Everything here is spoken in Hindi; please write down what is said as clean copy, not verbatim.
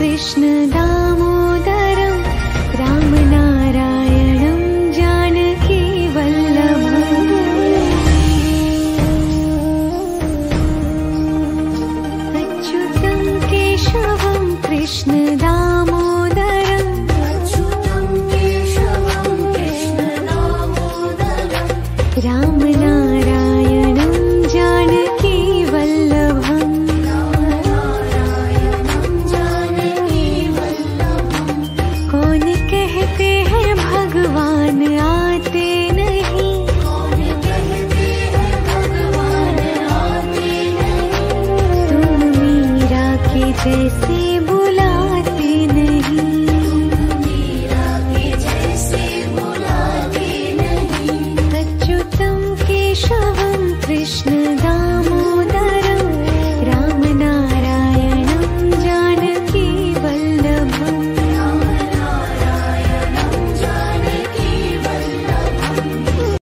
कृष्ण दामोदरं रामनारायणं जानकी वल्लभम् अच्युतं केशवं कृष्ण दामोदरं रामनारायणं जानकी वल्लभम् कौन कहते हैं भगवान आते नहीं, तुम मीरा के जैसे बुलाते नहीं, अच्युतं केशवं कृष्ण